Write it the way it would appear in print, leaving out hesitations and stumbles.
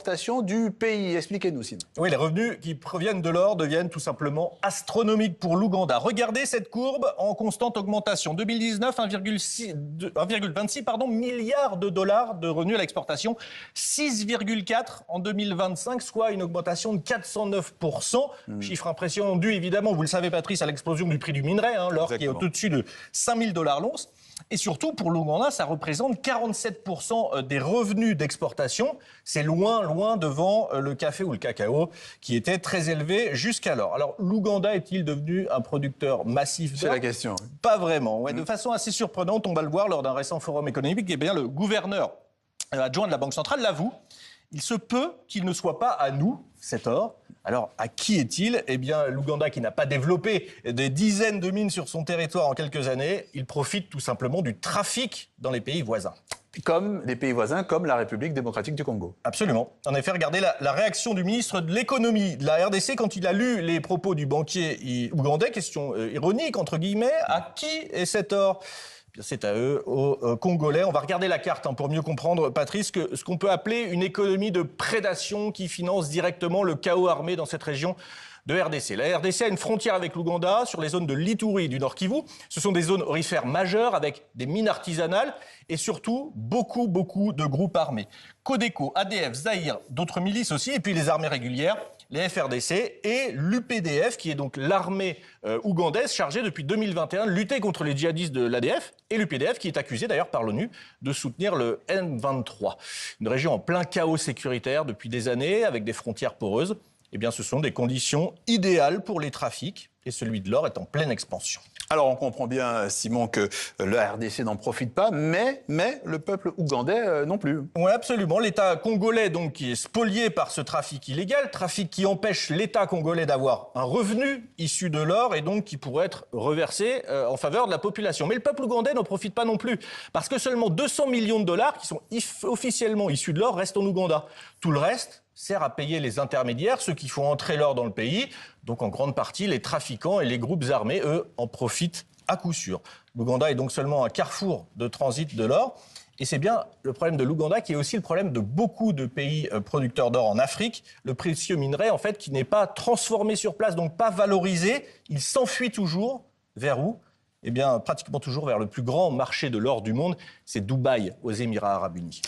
l'exportation du pays. Expliquez-nous, Simon. Oui, les revenus qui proviennent de l'or deviennent tout simplement astronomiques pour l'Ouganda. Regardez cette courbe en constante augmentation. 2019, 1,26 milliard de dollars de revenus à l'exportation, 6,4 en 2025, soit une augmentation de 409%. Chiffre impressionnant dû évidemment, vous le savez Patrice, à l'explosion du prix du minerai, l'or qui est au-dessus de 5 000 $ l'once. Et surtout, pour l'Ouganda, ça représente 47% des revenus d'exportation. C'est loin, loin devant le café ou le cacao, qui était très élevé jusqu'alors. Alors, l'Ouganda est-il devenu un producteur massif d'or ? C'est la question. Pas vraiment. Ouais, de façon assez surprenante, on va le voir lors d'un récent forum économique, eh bien, le gouverneur adjoint de la Banque centrale l'avoue. Il se peut qu'il ne soit pas à nous, cet or. Alors, à qui est-il ? Eh bien, l'Ouganda, qui n'a pas développé des dizaines de mines sur son territoire en quelques années, il profite tout simplement du trafic dans les pays voisins. Comme les pays voisins, comme la République démocratique du Congo. Absolument. En effet, regardez la réaction du ministre de l'économie de la RDC quand il a lu les propos du banquier ougandais. Question ironique, entre guillemets. À qui est cet or ? C'est à eux, aux Congolais. On va regarder la carte pour mieux comprendre, Patrice, ce qu'on peut appeler une économie de prédation qui finance directement le chaos armé dans cette région de RDC. La RDC a une frontière avec l'Ouganda sur les zones de l'Ituri et du Nord Kivu. Ce sont des zones aurifères majeures avec des mines artisanales et surtout beaucoup de groupes armés. Codeco, ADF, Zaïre, d'autres milices aussi, et puis les armées régulières, les FRDC et l'UPDF, qui est donc l'armée ougandaise chargée depuis 2021 de lutter contre les djihadistes de l'ADF, et l'UPDF qui est accusé d'ailleurs par l'ONU de soutenir le M23. Une région en plein chaos sécuritaire depuis des années, avec des frontières poreuses. Eh bien, ce sont des conditions idéales pour les trafics, et celui de l'or est en pleine expansion. Alors, on comprend bien, Simon, que la RDC n'en profite pas, mais le peuple ougandais non plus. Oui, absolument. L'État congolais, donc, qui est spolié par ce trafic illégal, trafic qui empêche l'État congolais d'avoir un revenu issu de l'or et donc qui pourrait être reversé en faveur de la population. Mais le peuple ougandais n'en profite pas non plus, parce que seulement 200 millions de dollars qui sont officiellement issus de l'or restent en Ouganda. Tout le reste sert à payer les intermédiaires, ceux qui font entrer l'or dans le pays. Donc en grande partie, les trafiquants et les groupes armés, eux, en profitent à coup sûr. L'Ouganda est donc seulement un carrefour de transit de l'or. Et c'est bien le problème de l'Ouganda qui est aussi le problème de beaucoup de pays producteurs d'or en Afrique. Le précieux minerai, en fait, qui n'est pas transformé sur place, donc pas valorisé, il s'enfuit toujours. Vers où ? Eh bien, pratiquement toujours vers le plus grand marché de l'or du monde, c'est Dubaï, aux Émirats Arabes Unis.